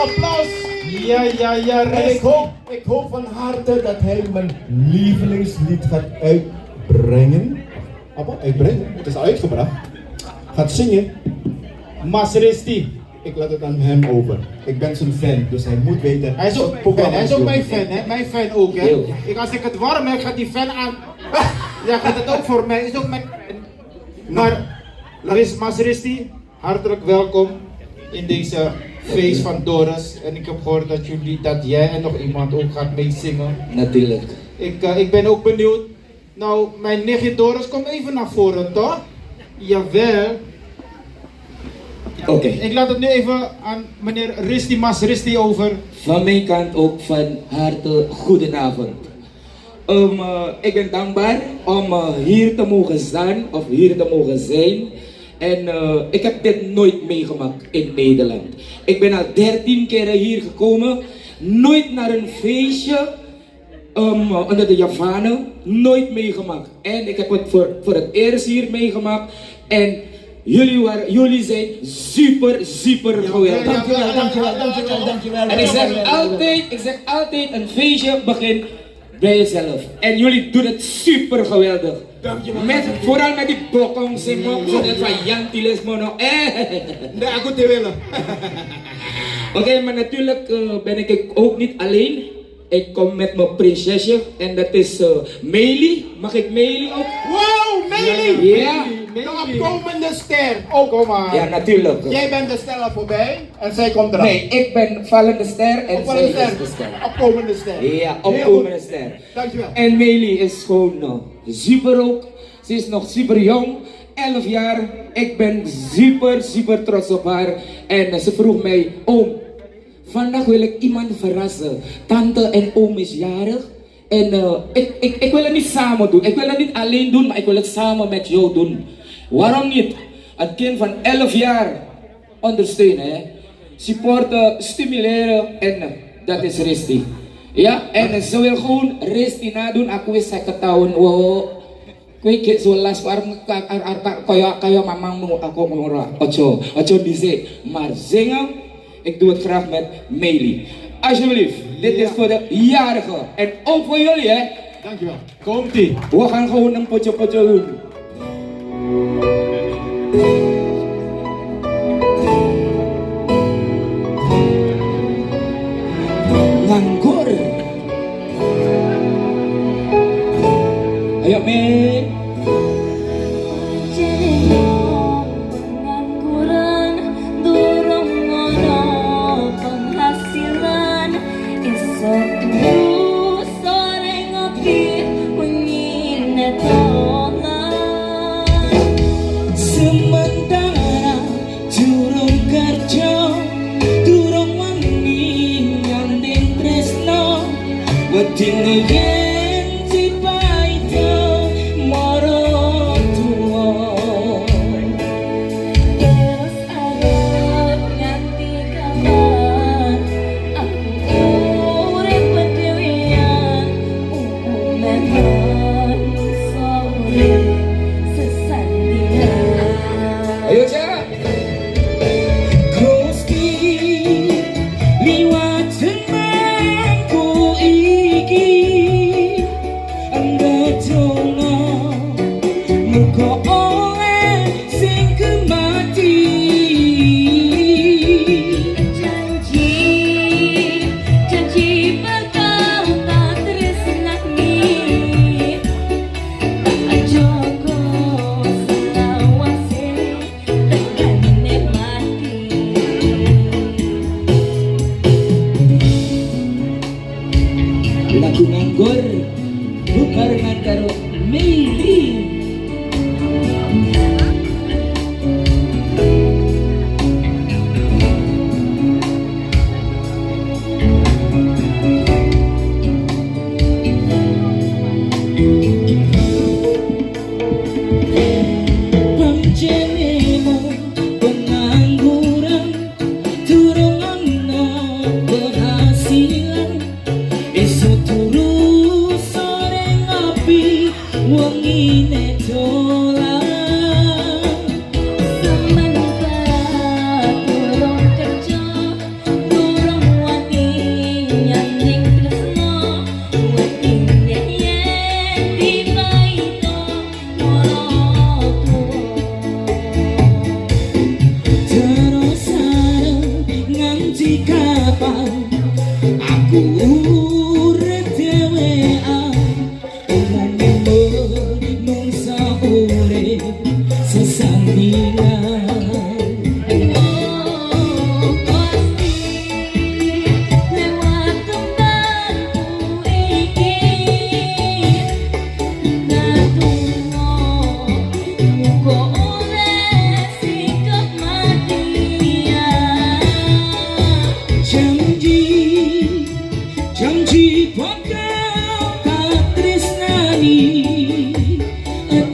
applaus. Ja, En ik hoop van harte dat hij mijn lievelingslied gaat uitbrengen. Uitbrengen? Het is uitgebracht. Gaat zingen. Masristi. Ik laat het aan hem over. Ik ben zijn fan, dus hij moet weten. Hij is ook mijn fan, hij is ook mijn fan, hè? Mijn fan ook, hè? Als ik het warm heb, gaat die fan aan. Ja, gaat het ook voor mij, is ook mijn fan. Maar, Masristi, hartelijk welkom in deze feest van Doris. En ik heb gehoord dat jij en nog iemand ook gaat meezingen. Natuurlijk. Ik ben ook benieuwd. Nou, mijn nichtje Doris, kom even naar voren, toch? Jawel. Oké. Ik laat het nu even aan meneer Risti Masristi over. Van mijn kant ook van harte goedenavond. Ik ben dankbaar om hier te mogen staan of hier te mogen zijn. En ik heb dit nooit meegemaakt in Nederland. Ik ben al 13 keer hier gekomen. Nooit naar een feestje onder de Javanen. Nooit meegemaakt. En ik heb het voor het eerst hier meegemaakt. En jullie zijn super geweldig. Dankjewel. En ik zeg altijd, een feestje begint bij jezelf. En jullie doen het super geweldig. Vooral met die bokong, van Jan Tiles Mono. Oké, maar natuurlijk ben ik ook niet alleen. Ik kom met mijn prinsesje en dat is Meili. Mag ik Meili ook? Wow, Meili! Ja. De opkomende ster. Oh, kom maar. Ja, natuurlijk. Jij bent de ster al voorbij en zij komt eraan. Nee, ik ben vallende ster en zij is de ster. Opkomende ster. Ja, opkomende ster. Dankjewel. En Meili is gewoon super ook. Ze is nog super jong, 11 jaar. Ik ben super trots op haar. En ze vroeg mij, oom, vandaag wil ik iemand verrassen. Tante en oom is jarig. En ik wil het niet samen doen. Ik wil het niet alleen doen, maar ik wil het samen met jou doen. Waarom niet? Een kind van 11 jaar ondersteunen, hè? Supporten, stimuleren en dat is Risti. Ja, en ze wil gewoon Risti nadoen. Aku wis 50 tahun. Wow. Kijk, zo last warm kayak mamang nu aku ngora. Ocho dice. Maar zingen, ik doe het graag met Meili. Alsjeblieft, dit is voor de jarigen. En ook voor jullie, hè? Dankjewel. Komt-ie. We gaan gewoon een potje doen. Nganggur. Ayo, Mei. Pengangguran durung ngono penghasilan esok turu sore ngopi wengi netolan Sementara durung kerja durung wani nyanding tresno wedi ngeyen si paito moro tuwa terus arep nganti kapan aku urip dhewean memang sore sesandingan. Ayo Cak. Gusti liwat jenengku iki sesandingan. Oh pasti lewat tempatku iki Natungno muga oleh sikap matian Janji bakal tak tresnani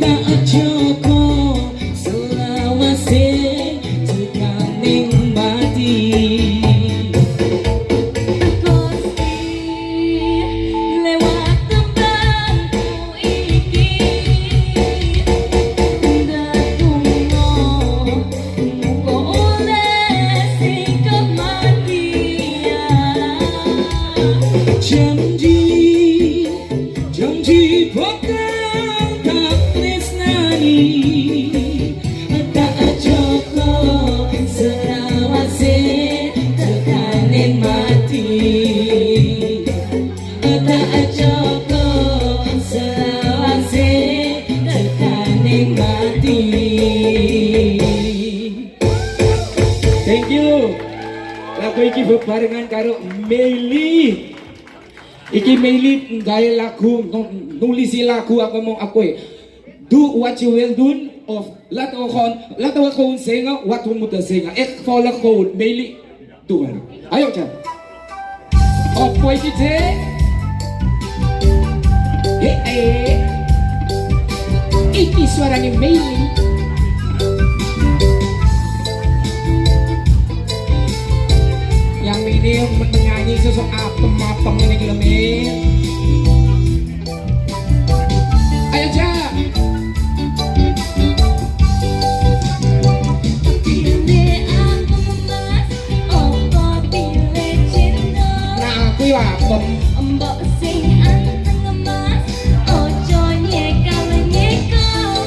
tak joko selawase tekaning mati. Gusti lewat tempatku iki Natungno muga oleh sikap matian Janji bakal tak tresnani tak joko selawase tekaning mati. Tak joko selawase tekaning mati. Thank you. Lagu iki bebarengan karo Meili. Iki Meili gaya lagu, nulisi lagu apa mau aku do what you will do of laat we gewoon zingen wat we moeten zingen. Ik volg gewoon Meili. Doe maar. Ayo Chan. Op boy DJ. Iki suaranya Meili. Yang ini menyanyi sosok apem-apem ini gelemin. Ayo Cak. Pilih aku mas, opo pilih cinta Nah aku ya apem. Mbok sing anteng mas, ojo nyekal-nyekal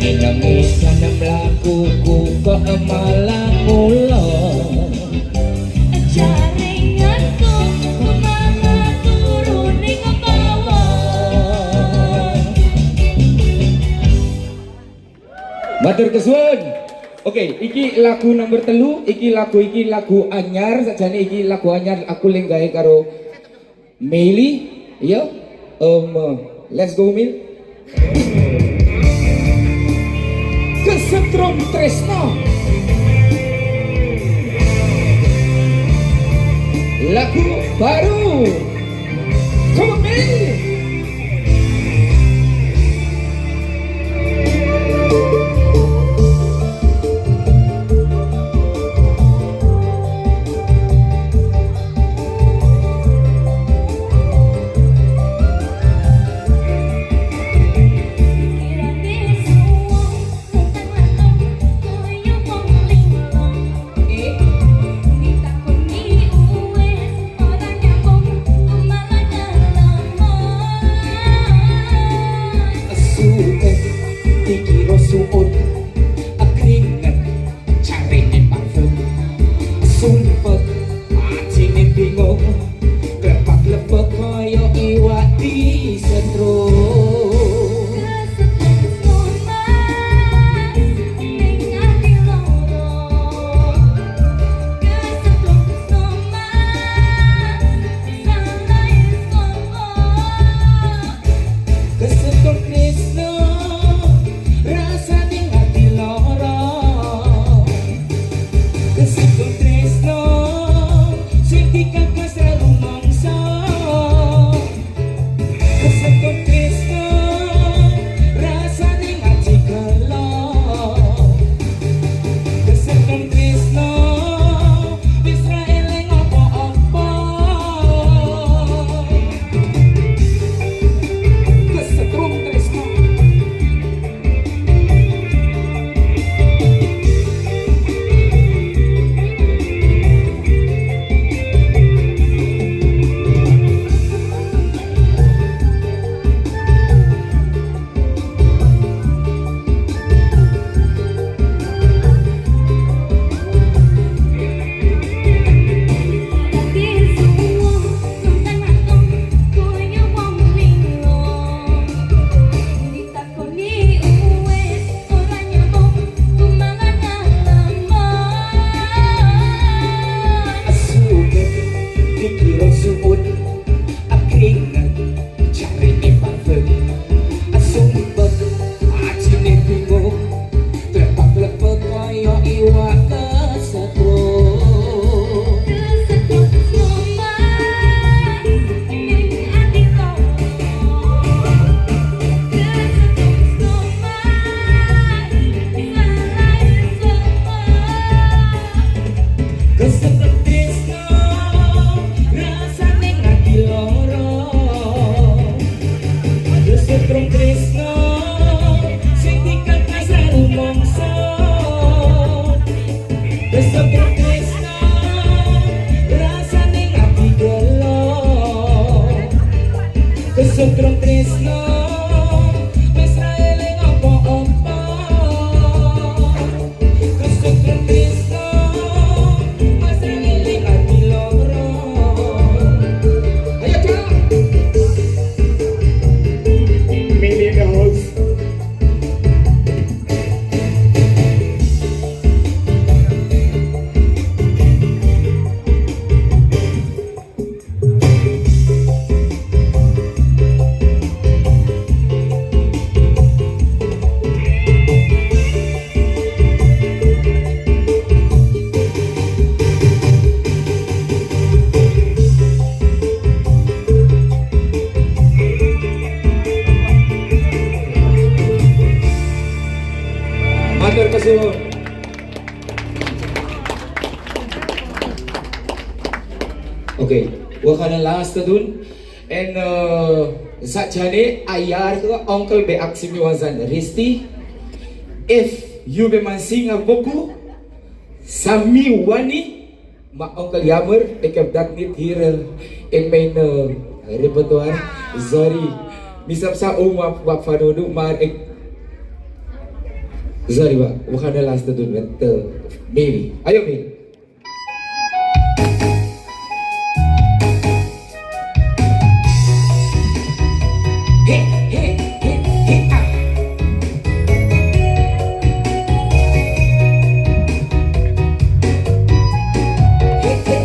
Inangitan na mlaku ko malang mula. Jaringan ko mga turuning bawah. Matur kesuwun. Oke, iki lagu nomor telu, iki lagu anyar, sajane iki lagu anyar aku lenggahe karo Meli, iya. Let's go Mil. Kesetrum Tresno. Lagu baru. Come on Mel. Suot akringan cari ni parfum sumpah acine bingung lepak-lepak koyo iwak di setrum. Okay, wakana last dun and sakjane ayar ke onkel be aksi miwazan Risti if you be mansing boku sami wani ma onkel Yammer ik heb dat niet hier in mijn repertoire sorry misap sa om wap fadodo maar ik Sorry Pak, we gaan de laatste doen met Baby. Ayo Baby. Hey, hey, hey, hey, ah. Hey, hey.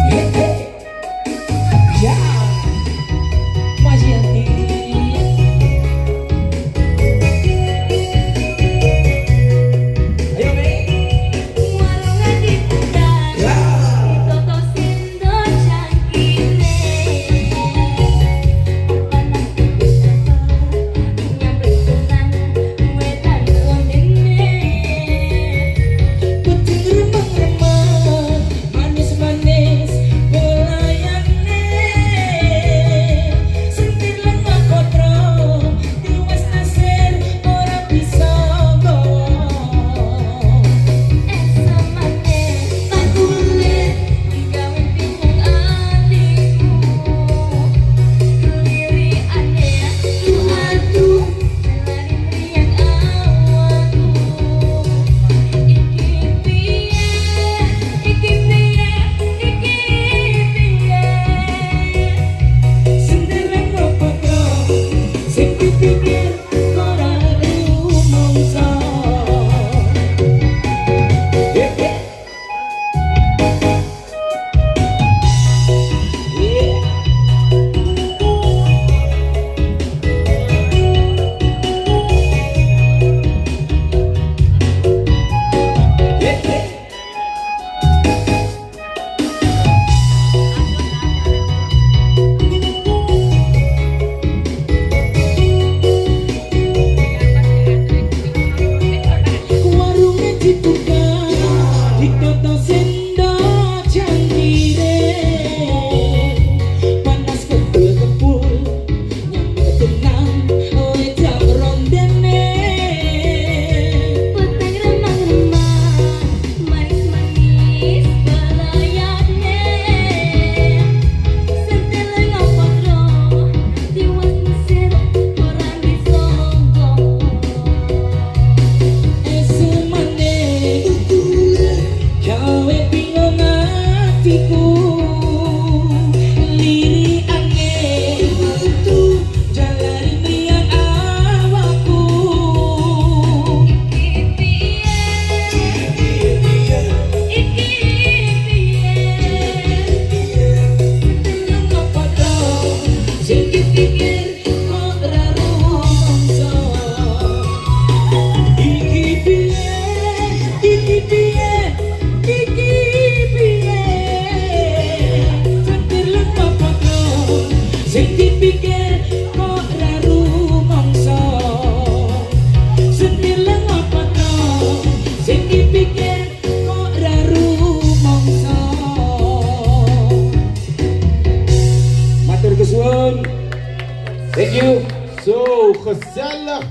Hey, hey. Ya. Masih hati. Ayo Baby. Warungan dibuka, ditotosin do cangkine. Panas nyampetan wetan londene. Putih remang-remang, manis-manis belayane. Sentir lengan kodro, tiwas nasir ora bisa gowo. Esamane tak kulit digawe bingung atiku. Keliriane aduh lari riang awakku. Iki piye, iki piye, iki piye. Sentir lengan kodro, sing dipikir ora rumangsa. Warungnya dibuka, ditotosin do cangkire. Panas kebul-kebul, nyampe tenang, wedak rondene. Petang remang-remang, manis-manis belayane. Sentil lengan kodro, tiwas mesir ora bisa gowo. Esemane, gawe bingung hatiku. Lirikane, jalari mriyang awakku. Iki piye, iki piye. Sentil lengan kodro, Sing dipikir kok ora rumangsa. Iki piye, iki piye, iki piye. Sentir lenga padha, sing dipikir kok ora rumangsa. Sentir lenga padha, sing dipikir kok ora rumangsa. Matur kesuwun. Thank you. Zo gezellig.